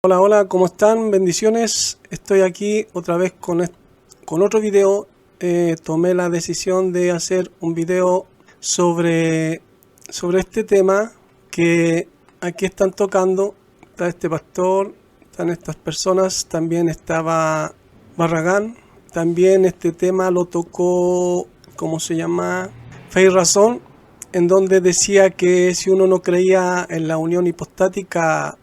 Hola, hola, ¿cómo están? Bendiciones. Estoy aquí otra vez con otro video. Tomé la decisión de hacer un video sobre este tema que aquí están tocando. Está este pastor, están estas personas, también estaba Barragán. También este tema lo tocó, ¿cómo se llama? Fe y Razón, en donde decía que si uno no creía en la unión hipostática,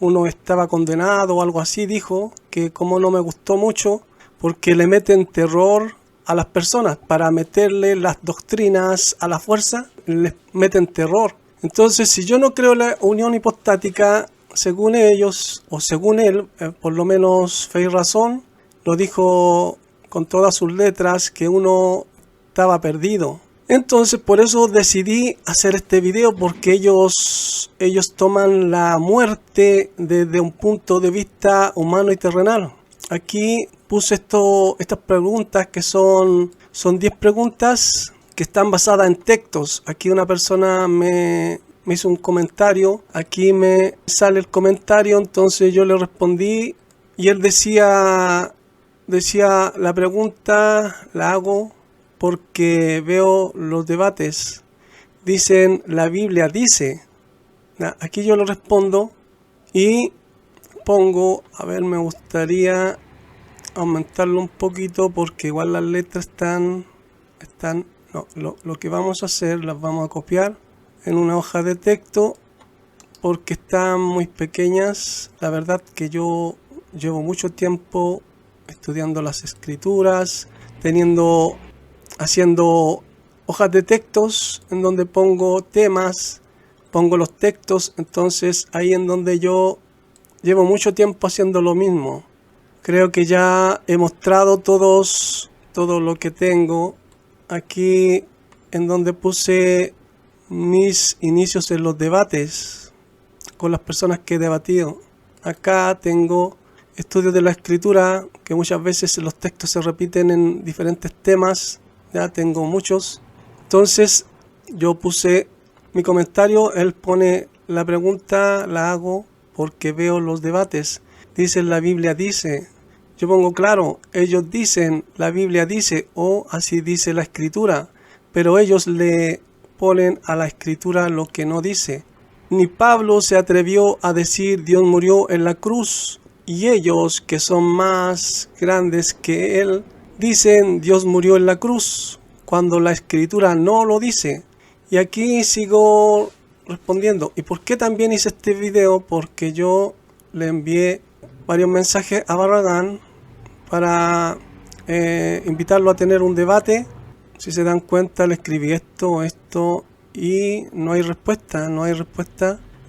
uno estaba condenado o algo así. Dijo que como no me gustó mucho porque le meten terror a las personas para meterle las doctrinas a la fuerza, les meten terror. Entonces, si yo no creo en la unión hipostática, según ellos o según él, por lo menos Fe y Razón lo dijo con todas sus letras, que uno estaba perdido. Entonces por eso decidí hacer este video, porque ellos toman la muerte desde un punto de vista humano y terrenal. Aquí puse estas preguntas que son 10 preguntas que están basadas en textos. Aquí una persona me hizo un comentario, aquí me sale el comentario, entonces yo le respondí y él decía la pregunta la hago porque veo los debates. Dicen, la Biblia dice. Aquí yo lo respondo y pongo, a ver, me gustaría aumentarlo un poquito porque igual las letras están no, lo que vamos a hacer, las vamos a copiar en una hoja de texto porque están muy pequeñas. La verdad que yo llevo mucho tiempo estudiando las escrituras, haciendo hojas de textos en donde pongo temas, pongo los textos. Entonces ahí en donde yo llevo mucho tiempo haciendo lo mismo. Creo que ya he mostrado todo lo que tengo. Aquí en donde puse mis inicios en los debates con las personas que he debatido. Acá tengo estudios de la escritura, que muchas veces los textos se repiten en diferentes temas. Ya tengo muchos. Entonces yo puse mi comentario, él pone la pregunta, la hago porque veo los debates. Dicen, la Biblia dice. Yo pongo, claro, ellos dicen, la Biblia dice, o así dice la escritura, pero ellos le ponen a la escritura lo que no dice. Ni Pablo se atrevió a decir Dios murió en la cruz, y ellos, que son más grandes que él, dicen Dios murió en la cruz, cuando la escritura no lo dice. Y aquí sigo respondiendo. ¿Y por qué también hice este video? Porque yo le envié varios mensajes a Barragán para invitarlo a tener un debate. Si se dan cuenta, le escribí esto y no hay respuesta.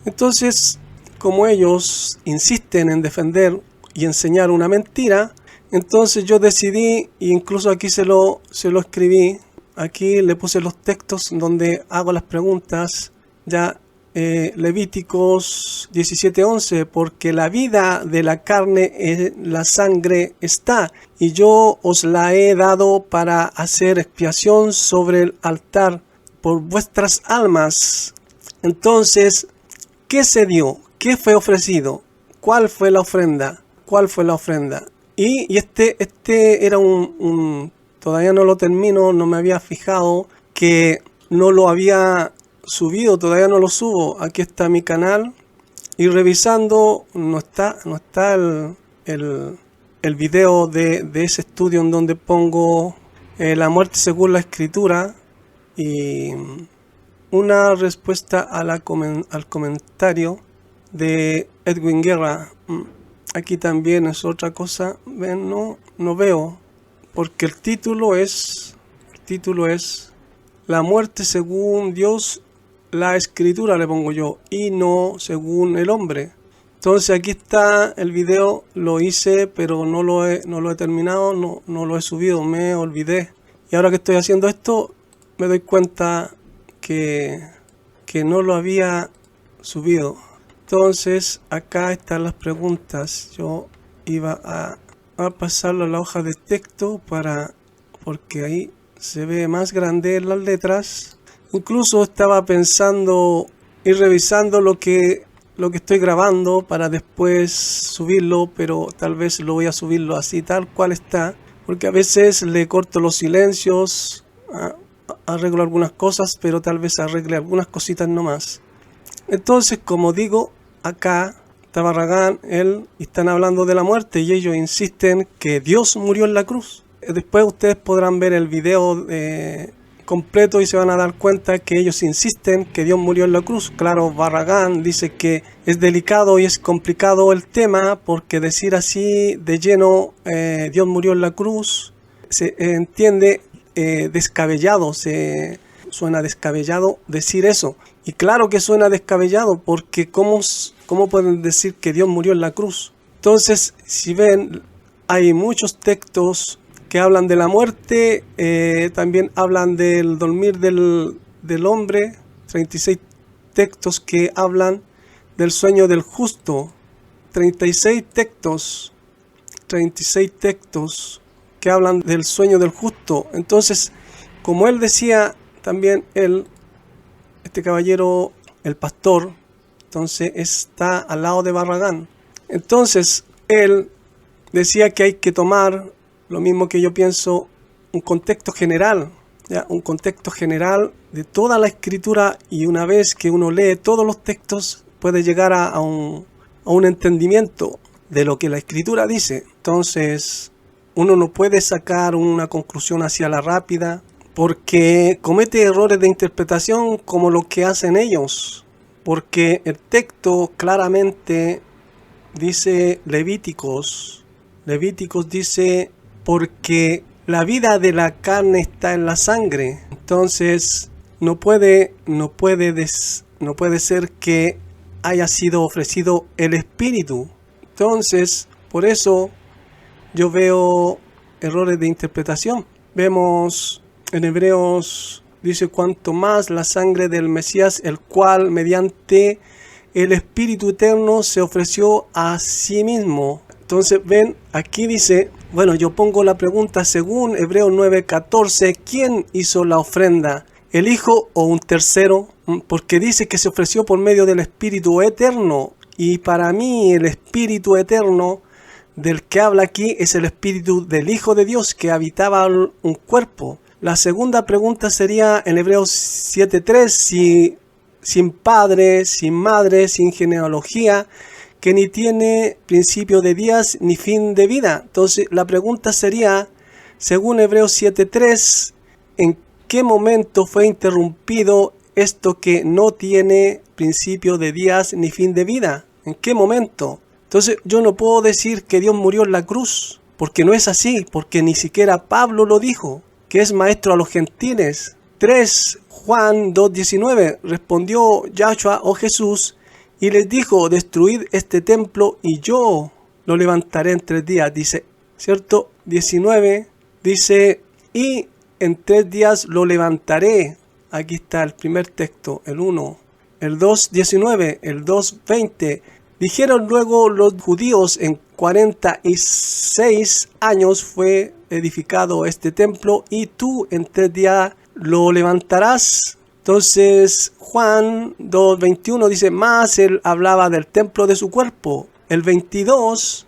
Entonces, como ellos insisten en defender y enseñar una mentira, entonces yo decidí, e incluso aquí se lo escribí, aquí le puse los textos donde hago las preguntas, ya Levíticos 17:11, porque la vida de la carne en la sangre está, y yo os la he dado para hacer expiación sobre el altar por vuestras almas. Entonces, ¿qué se dio? ¿Qué fue ofrecido? ¿Cuál fue la ofrenda? Y este era todavía no lo termino, no me había fijado que no lo había subido, todavía no lo subo. Aquí está mi canal y revisando no está el video de ese estudio en donde pongo la muerte según la escritura y una respuesta al comentario de Edwin Guerra. Aquí también es otra cosa. Ven, no veo, porque el título es la muerte según Dios, la escritura le pongo yo, y no según el hombre. Entonces aquí está el video, lo hice pero no lo he terminado, no lo he subido, me olvidé. Y ahora que estoy haciendo esto me doy cuenta que no lo había subido. Entonces acá están las preguntas. Yo iba a pasarlo a la hoja de texto porque ahí se ve más grande las letras. Incluso estaba pensando y revisando lo que lo que estoy grabando para después subirlo, pero tal vez lo voy a subirlo así tal cual está, porque a veces le corto los silencios, arreglo algunas cosas, pero tal vez arregle algunas cositas nomás. Entonces, como digo, acá está Barragán, él, están hablando de la muerte y ellos insisten que Dios murió en la cruz. Después ustedes podrán ver el video completo y se van a dar cuenta que ellos insisten que Dios murió en la cruz. Claro, Barragán dice que es delicado y es complicado el tema, porque decir así de lleno Dios murió en la cruz se entiende descabellado, suena descabellado decir eso. Y claro que suena descabellado, porque ¿cómo pueden decir que Dios murió en la cruz? Entonces, si ven, hay muchos textos que hablan de la muerte, también hablan del dormir del hombre, 36 textos que hablan del sueño del justo, 36 textos que hablan del sueño del justo. Entonces, como él decía, también este caballero, el pastor, entonces está al lado de Barragán. Entonces, él decía que hay que tomar, lo mismo que yo pienso, un contexto general, ¿ya? Un contexto general de toda la escritura, y una vez que uno lee todos los textos puede llegar a un entendimiento de lo que la escritura dice. Entonces uno no puede sacar una conclusión hacia la rápida, porque comete errores de interpretación como lo que hacen ellos, porque el texto claramente dice, Levíticos dice, porque la vida de la carne está en la sangre. Entonces no puede ser que haya sido ofrecido el Espíritu. Entonces, por eso yo veo errores de interpretación. Vemos en Hebreos, dice, cuanto más la sangre del Mesías, el cual mediante el Espíritu Eterno se ofreció a sí mismo. Entonces ven, aquí dice, bueno, yo pongo la pregunta según Hebreos 9:14, ¿quién hizo la ofrenda? ¿El Hijo o un tercero? Porque dice que se ofreció por medio del Espíritu Eterno, y para mí el Espíritu Eterno del que habla aquí es el Espíritu del Hijo de Dios que habitaba un cuerpo. La segunda pregunta sería en Hebreos 7:3, si sin padre, sin madre, sin genealogía, que ni tiene principio de días ni fin de vida. Entonces la pregunta sería, según Hebreos 7:3, ¿en qué momento fue interrumpido esto que no tiene principio de días ni fin de vida? ¿En qué momento? Entonces yo no puedo decir que Dios murió en la cruz, porque no es así, porque ni siquiera Pablo lo dijo, que es maestro a los gentiles. 3 Juan 2:19, respondió Yahshua o Jesús y les dijo, destruid este templo y yo lo levantaré en 3 días, dice, ¿cierto? 19 dice, y en 3 días lo levantaré. Aquí está el primer texto, el 1. El 2:19, el 2:20. Dijeron luego los judíos, en 46 años fue edificado este templo y tú en 3 días lo levantarás. Entonces Juan 2:21 dice, más él hablaba del templo de su cuerpo. El 22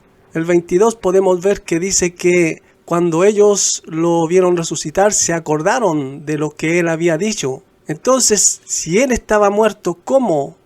podemos ver que dice que cuando ellos lo vieron resucitar se acordaron de lo que él había dicho. Entonces, si él estaba muerto, ¿cómo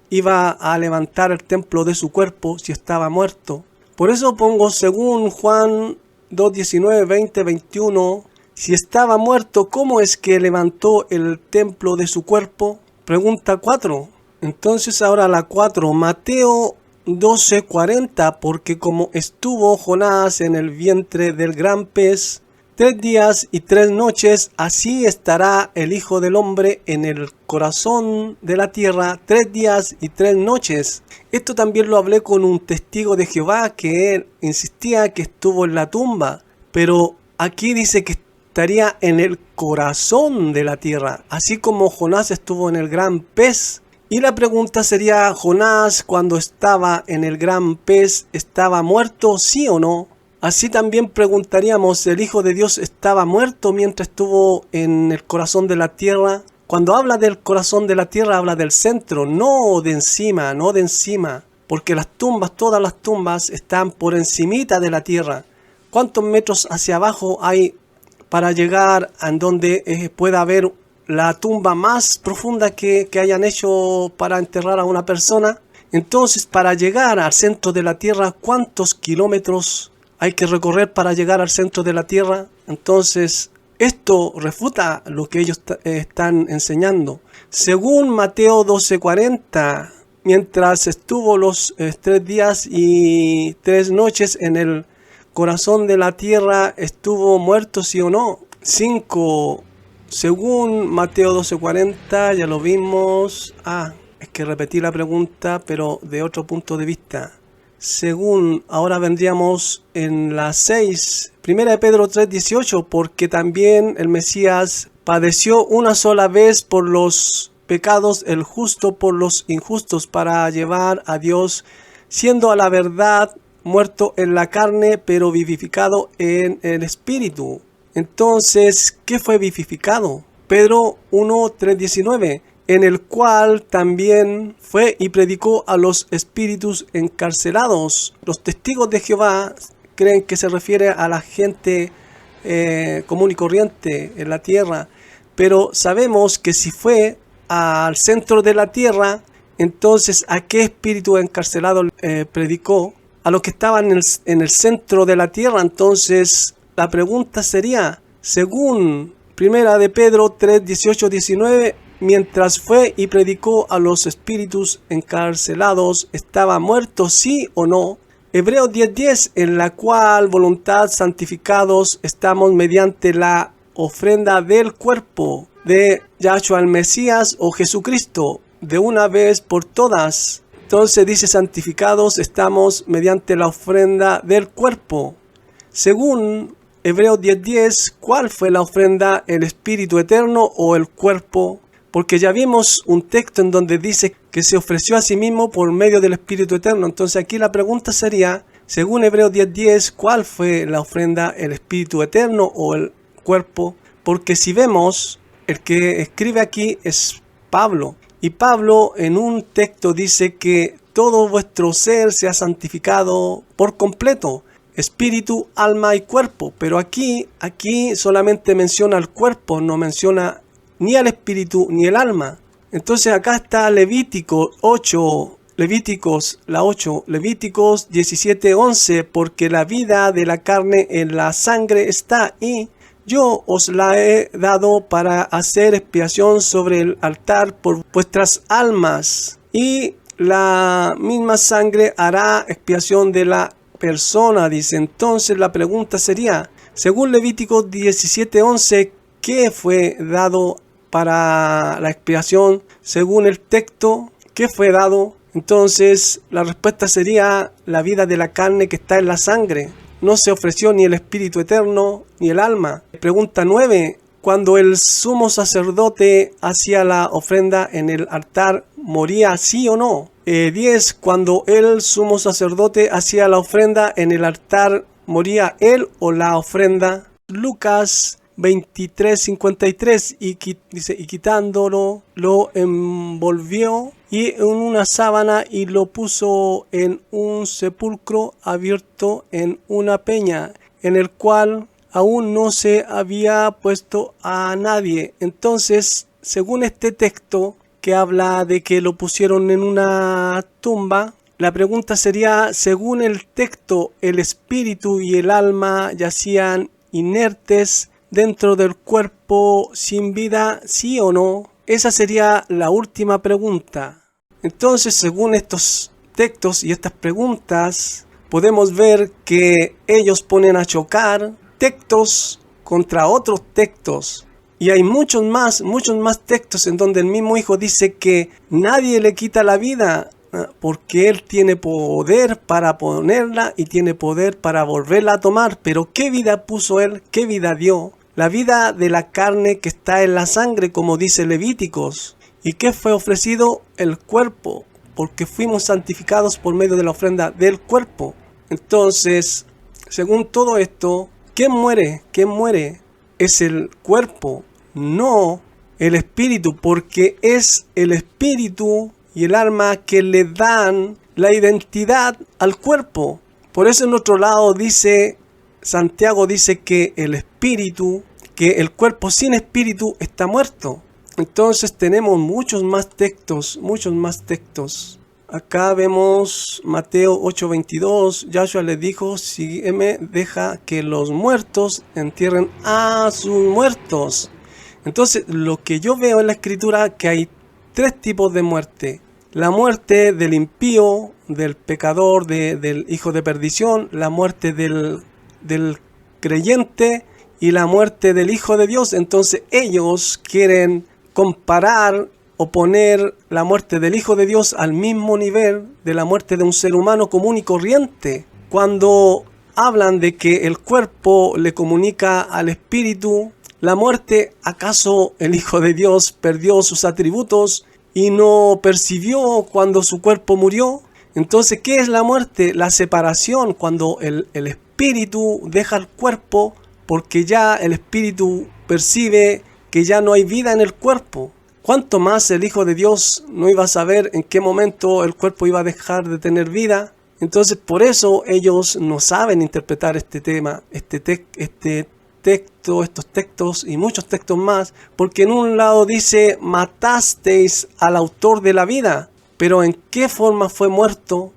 iba a levantar el templo de su cuerpo si estaba muerto? Por eso pongo según Juan 2:19, 20, 21. Si estaba muerto, ¿cómo es que levantó el templo de su cuerpo? Pregunta 4. Entonces ahora la 4, Mateo 12:40, porque como estuvo Jonás en el vientre del gran pez 3 días y 3 noches, así estará el Hijo del Hombre en el corazón de la tierra 3 días y 3 noches. Esto también lo hablé con un testigo de Jehová que él insistía que estuvo en la tumba, pero aquí dice que estaría en el corazón de la tierra, así como Jonás estuvo en el gran pez. Y la pregunta sería, ¿Jonás cuando estaba en el gran pez estaba muerto, sí o no? Así también preguntaríamos, ¿el Hijo de Dios estaba muerto mientras estuvo en el corazón de la tierra? Cuando habla del corazón de la tierra, habla del centro, no de encima, no de encima. Porque las tumbas, todas las tumbas están por encimita de la tierra. ¿Cuántos metros hacia abajo hay para llegar a donde pueda haber la tumba más profunda que hayan hecho para enterrar a una persona? Entonces, para llegar al centro de la tierra, ¿cuántos kilómetros hay que recorrer para llegar al centro de la tierra? Entonces, esto refuta lo que ellos están enseñando. Según Mateo 12:40, mientras estuvo los 3 días y 3 noches en el corazón de la tierra, ¿estuvo muerto, sí o no? 5. Según Mateo 12:40, ya lo vimos. Es que repetí la pregunta, pero de otro punto de vista. Según, ahora vendríamos en la 6. Primera de Pedro 3:18, porque también el Mesías padeció una sola vez por los pecados, el justo por los injustos, para llevar a Dios, siendo a la verdad muerto en la carne, pero vivificado en el espíritu. Entonces, ¿qué fue vivificado? Pedro 1:3-19, en el cual también fue y predicó a los espíritus encarcelados. Los testigos de Jehová creen que se refiere a la gente común y corriente en la tierra, pero sabemos que si fue al centro de la tierra, entonces ¿a qué espíritu encarcelado predicó? A los que estaban en el centro de la tierra. Entonces la pregunta sería, según Primera de Pedro 3:18-19, mientras fue y predicó a los espíritus encarcelados, ¿estaba muerto, sí o no? Hebreos 10:10, en la cual voluntad santificados estamos mediante la ofrenda del cuerpo de Yahshua el Mesías o Jesucristo, de una vez por todas. Entonces dice, santificados estamos mediante la ofrenda del cuerpo. Según Hebreos 10:10, ¿cuál fue la ofrenda? ¿El Espíritu Eterno o el cuerpo? Porque ya vimos un texto en donde dice que se ofreció a sí mismo por medio del Espíritu Eterno. Entonces aquí la pregunta sería, según Hebreos 10:10, ¿cuál fue la ofrenda? ¿El Espíritu Eterno o el cuerpo? Porque si vemos, el que escribe aquí es Pablo. Y Pablo en un texto dice que todo vuestro ser sea santificado por completo, espíritu, alma y cuerpo. Pero aquí solamente menciona el cuerpo, no menciona ni al espíritu ni el alma. Entonces acá está Levíticos 17:11, porque la vida de la carne en la sangre está, y yo os la he dado para hacer expiación sobre el altar por vuestras almas, y la misma sangre hará expiación de la persona, dice. Entonces la pregunta sería, según Levíticos 17:11, ¿qué fue dado para la expiación? Según el texto, ¿qué fue dado? Entonces la respuesta sería la vida de la carne que está en la sangre. No se ofreció ni el Espíritu Eterno ni el alma. Pregunta 9. Cuando el sumo sacerdote hacía la ofrenda en el altar, ¿moría, sí o no? 10. Cuando el sumo sacerdote hacía la ofrenda en el altar, ¿moría él o la ofrenda? Lucas 23:53, dice, y quitándolo, lo envolvió y en una sábana y lo puso en un sepulcro abierto en una peña, en el cual aún no se había puesto a nadie. Entonces, según este texto que habla de que lo pusieron en una tumba, la pregunta sería, según el texto, ¿el espíritu y el alma yacían inertes dentro del cuerpo sin vida, sí o no? Esa sería la última pregunta. Entonces, según estos textos y estas preguntas, podemos ver que ellos ponen a chocar textos contra otros textos. Y hay muchos más textos en donde el mismo Hijo dice que nadie le quita la vida, porque Él tiene poder para ponerla y tiene poder para volverla a tomar. Pero ¿qué vida puso Él? ¿Qué vida dio? La vida de la carne que está en la sangre, como dice Levíticos. ¿Y qué fue ofrecido? El cuerpo, porque fuimos santificados por medio de la ofrenda del cuerpo. Entonces, según todo esto, ¿quién muere? ¿Quién muere? Es el cuerpo, no el espíritu, porque es el espíritu y el alma que le dan la identidad al cuerpo. Por eso en otro lado dice, Santiago dice que el espíritu, que el cuerpo sin espíritu está muerto. Entonces tenemos muchos más textos. Acá vemos Mateo 8:22, Yahshua le dijo, sígueme, deja que los muertos entierren a sus muertos. Entonces lo que yo veo en la escritura que hay tres tipos de muerte. La muerte del impío, del pecador, del hijo de perdición, la muerte del creyente y la muerte del hijo de Dios. Entonces ellos quieren comparar o poner la muerte del hijo de Dios al mismo nivel de la muerte de un ser humano común y corriente. Cuando hablan de que el cuerpo le comunica al espíritu la muerte, ¿acaso el hijo de Dios perdió sus atributos y no percibió cuando su cuerpo murió? Entonces, ¿qué es la muerte? La separación, cuando el espíritu deja el cuerpo, porque ya el espíritu percibe que ya no hay vida en el cuerpo. ¿Cuánto más el Hijo de Dios no iba a saber en qué momento el cuerpo iba a dejar de tener vida? Entonces, por eso ellos no saben interpretar este tema, este texto, estos textos y muchos textos más, porque en un lado dice, matasteis al autor de la vida, pero ¿en qué forma fue muerto?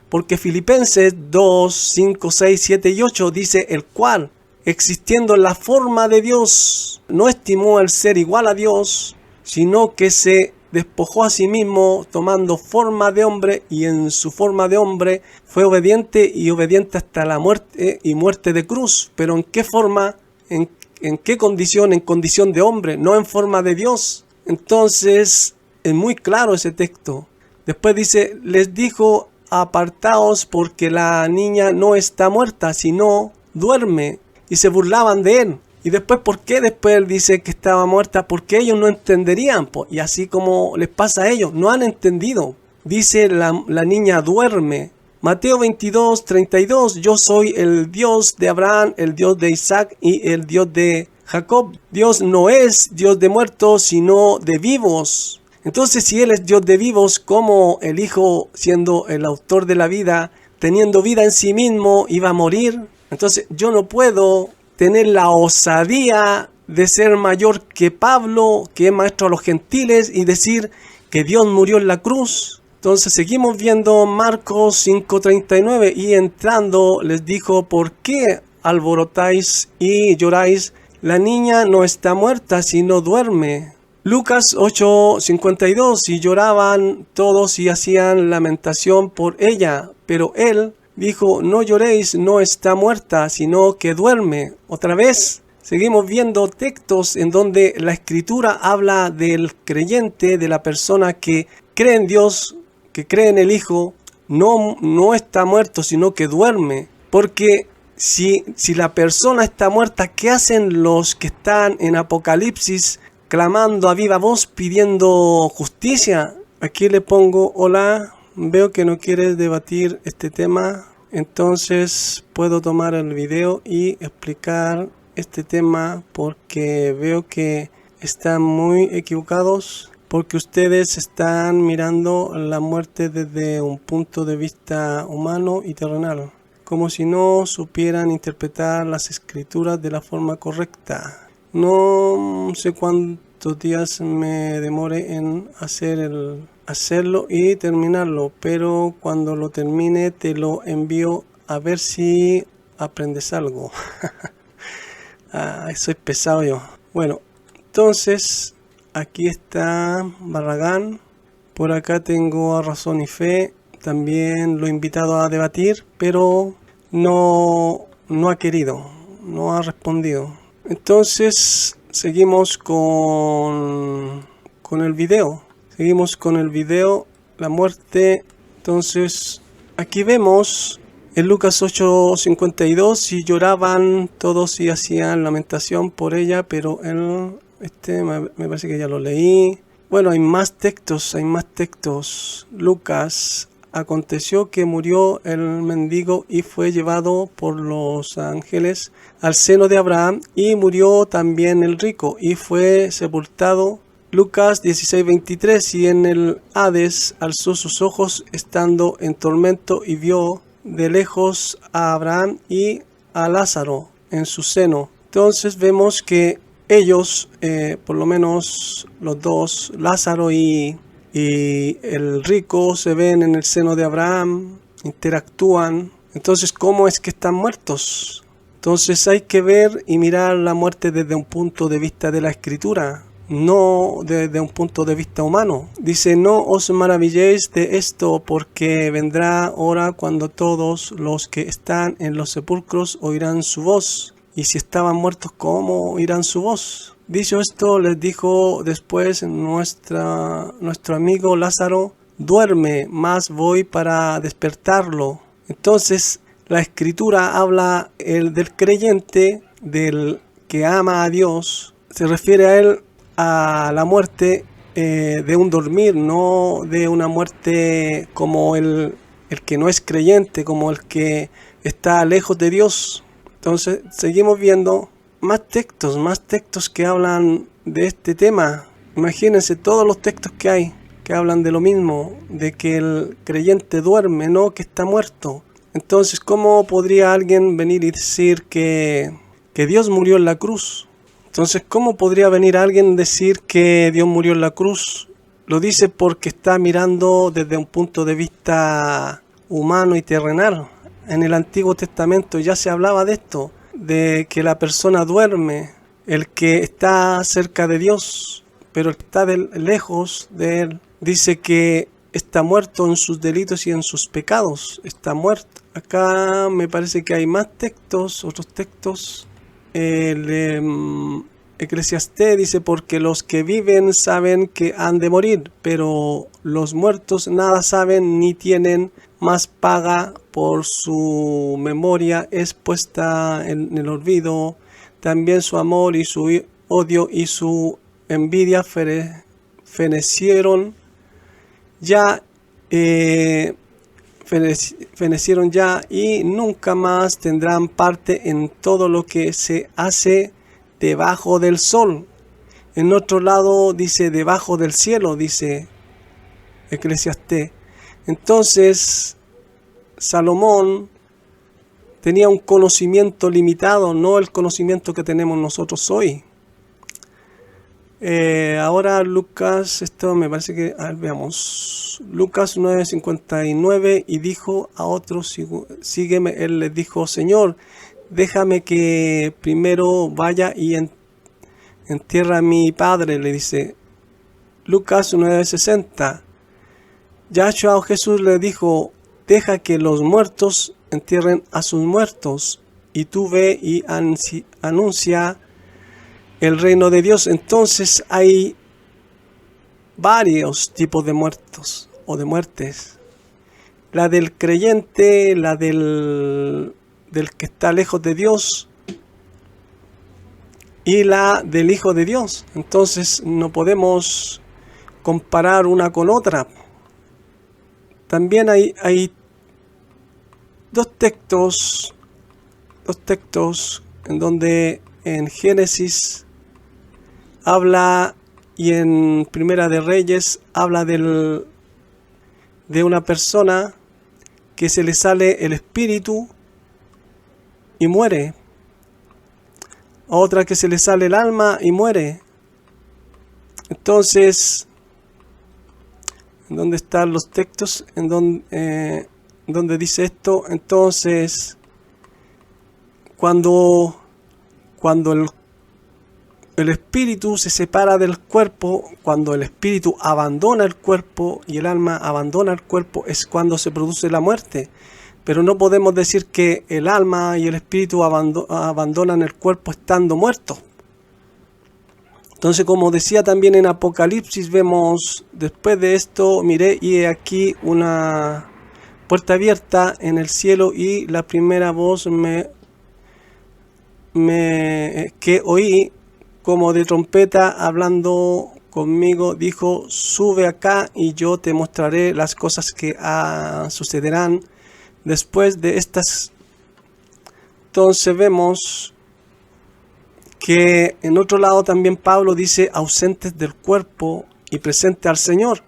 Porque Filipenses 2, 5, 6, 7 y 8 dice, el cual, existiendo en la forma de Dios, no estimó el ser igual a Dios, sino que se despojó a sí mismo, tomando forma de hombre, y en su forma de hombre fue obediente y obediente hasta la muerte y muerte de cruz. Pero ¿en qué forma? ¿En qué condición? En condición de hombre, no en forma de Dios. Entonces es muy claro ese texto. Después dice, les dijo, apartaos porque la niña no está muerta, sino duerme. Y se burlaban de él. Y después, ¿por qué después él dice que estaba muerta? Porque ellos no entenderían. Y así como les pasa a ellos, no han entendido. Dice la niña duerme. Mateo 22, 32. Yo soy el Dios de Abraham, el Dios de Isaac y el Dios de Jacob. Dios no es Dios de muertos, sino de vivos. Entonces, si Él es Dios de vivos, ¿cómo el Hijo, siendo el autor de la vida, teniendo vida en sí mismo, iba a morir? Entonces, yo no puedo tener la osadía de ser mayor que Pablo, que es maestro a los gentiles, y decir que Dios murió en la cruz. Entonces seguimos viendo Marcos 5:39, y entrando les dijo, ¿por qué alborotáis y lloráis? La niña no está muerta, sino duerme. Lucas 8:52, y lloraban todos y hacían lamentación por ella, pero él dijo, no lloréis, no está muerta, sino que duerme. Otra vez, seguimos viendo textos en donde la Escritura habla del creyente, de la persona que cree en Dios, que cree en el Hijo, no está muerto, sino que duerme. Porque si la persona está muerta, ¿qué hacen los que están en Apocalipsis clamando a viva voz, pidiendo justicia? Aquí le pongo, hola. Veo que no quieres debatir este tema, entonces puedo tomar el video y explicar este tema porque veo que están muy equivocados, porque ustedes están mirando la muerte desde un punto de vista humano y terrenal, como si no supieran interpretar las escrituras de la forma correcta. No sé cuántos días me demore en hacerlo y terminarlo, pero cuando lo termine te lo envío a ver si aprendes algo. Soy pesado yo. Bueno, entonces aquí está Barragán, por acá tengo a Razón y Fe, también lo he invitado a debatir, pero no ha querido, no ha respondido. Entonces seguimos con el video. Seguimos con el video, la muerte. Entonces, aquí vemos en Lucas 8:52, y lloraban todos y hacían lamentación por ella, pero él, me parece que ya lo leí. Bueno, hay más textos. Lucas aconteció que murió el mendigo y fue llevado por los ángeles al seno de Abraham, y murió también el rico y fue sepultado. Lucas 16:23, y en el Hades alzó sus ojos estando en tormento y vio de lejos a Abraham y a Lázaro en su seno. Entonces vemos que ellos, por lo menos los dos, Lázaro y el rico, se ven en el seno de Abraham, interactúan. Entonces, ¿cómo es que están muertos? Entonces hay que ver y mirar la muerte desde un punto de vista de la Escritura, no desde un punto de vista humano. Dice: no os maravilléis de esto, porque vendrá hora cuando todos los que están en los sepulcros oirán su voz. Y si estaban muertos, ¿cómo oirán su voz? Dicho esto, les dijo después: nuestro amigo Lázaro duerme, mas voy para despertarlo. Entonces, la Escritura habla del creyente, del que ama a Dios. Se refiere a él, a la muerte de un dormir, no de una muerte como el que no es creyente, como el que está lejos de Dios. Entonces, seguimos viendo más textos que hablan de este tema. Imagínense todos los textos que hay, que hablan de lo mismo, de que el creyente duerme, no que está muerto. Entonces, ¿cómo podría alguien venir y decir que Dios murió en la cruz? Entonces, ¿cómo podría venir alguien a decir que Dios murió en la cruz? Lo dice porque está mirando desde un punto de vista humano y terrenal. En el Antiguo Testamento ya se hablaba de esto, de que la persona duerme, el que está cerca de Dios, pero el que está lejos de Él, dice que está muerto en sus delitos y en sus pecados, está muerto. Acá me parece que hay más textos, otros textos. Eclesiastés dice: porque los que viven saben que han de morir, pero los muertos nada saben ni tienen, más paga por su memoria es puesta en el olvido. También su amor y su odio y su envidia fenecieron ya, y nunca más tendrán parte en todo lo que se hace debajo del sol. En otro lado dice debajo del cielo, dice Eclesiastés. Entonces, Salomón tenía un conocimiento limitado, no el conocimiento que tenemos nosotros hoy. Ahora Lucas, esto me parece que, a ver, veamos. Lucas 9:59, y dijo a otros: sígueme. Él les dijo: Señor, déjame que primero vaya y entierra a mi padre, le dice. Lucas 9:60. Yahshua o Jesús le dijo: deja que los muertos entierren a sus muertos, y tú ve y anuncia el reino de Dios. Entonces hay varios tipos de muertos o de muertes. La del creyente, la del que está lejos de Dios, y la del Hijo de Dios. Entonces no podemos comparar una con otra. También hay dos textos en donde en Génesis habla, y en Primera de Reyes habla de una persona que se le sale el espíritu y muere, a otra que se le sale el alma y muere. Entonces, ¿en dónde están los textos? ¿En dónde dice esto? Entonces, cuando el espíritu se separa del cuerpo, cuando el espíritu abandona el cuerpo y el alma abandona el cuerpo, es cuando se produce la muerte. Pero no podemos decir que el alma y el espíritu abandonan el cuerpo estando muertos. Entonces, como decía también en Apocalipsis, vemos: después de esto miré, y he aquí una puerta abierta en el cielo, y la primera voz que oí como de trompeta hablando conmigo, dijo: sube acá y yo te mostraré las cosas que sucederán después de estas. Entonces vemos que en otro lado también Pablo dice: ausentes del cuerpo y presente al Señor.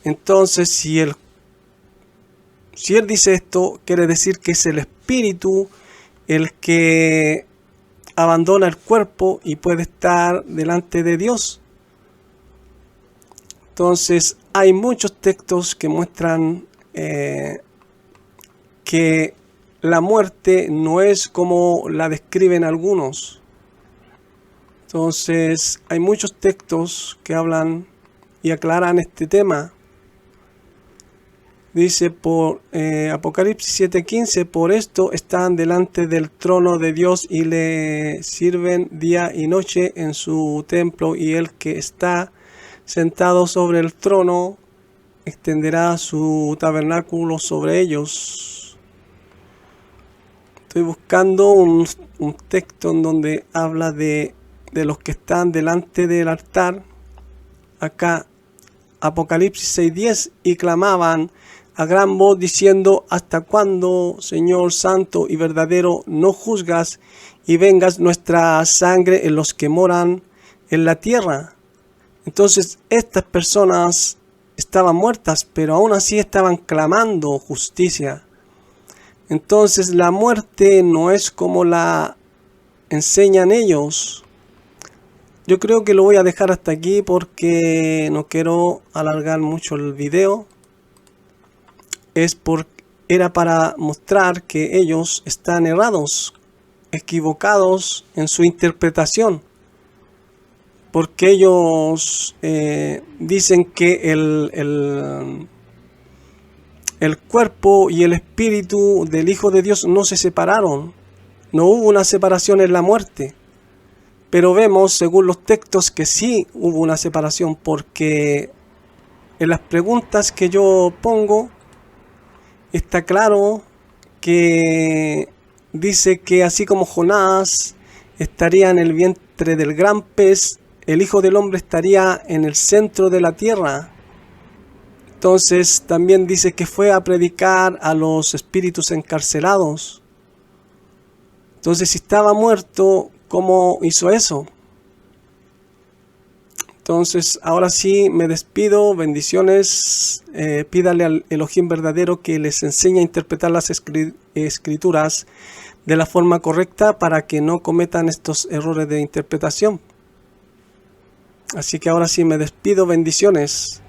Entonces si él dice esto, quiere decir que es el espíritu el que abandona el cuerpo y puede estar delante de Dios. Entonces hay muchos textos que muestran que la muerte no es como la describen algunos. Entonces hay muchos textos que hablan y aclaran este tema. Dice por Apocalipsis 7:15: por esto están delante del trono de Dios y le sirven día y noche en su templo, y el que está sentado sobre el trono extenderá su tabernáculo sobre ellos. Estoy buscando un texto en donde habla de los que están delante del altar. Acá, Apocalipsis 6:10: y clamaban a gran voz diciendo: ¿hasta cuándo, Señor santo y verdadero, no juzgas y vengas nuestra sangre en los que moran en la tierra? Entonces estas personas estaban muertas, pero aún así estaban clamando justicia. Entonces la muerte no es como la enseñan ellos. Yo creo que lo voy a dejar hasta aquí porque no quiero alargar mucho el video. Era para mostrar que ellos están errados, equivocados en su interpretación. Porque ellos dicen que el cuerpo y el espíritu del Hijo de Dios no se separaron. No hubo una separación en la muerte. Pero vemos, según los textos, que sí hubo una separación, porque en las preguntas que yo pongo está claro que dice que así como Jonás estaría en el vientre del gran pez, el Hijo del Hombre estaría en el centro de la tierra. Entonces también dice que fue a predicar a los espíritus encarcelados. Entonces, si estaba muerto, ¿cómo hizo eso? Entonces, ahora sí me despido. Bendiciones. Pídale al Elohim verdadero que les enseñe a interpretar las escrituras de la forma correcta para que no cometan estos errores de interpretación. Así que ahora sí me despido. Bendiciones.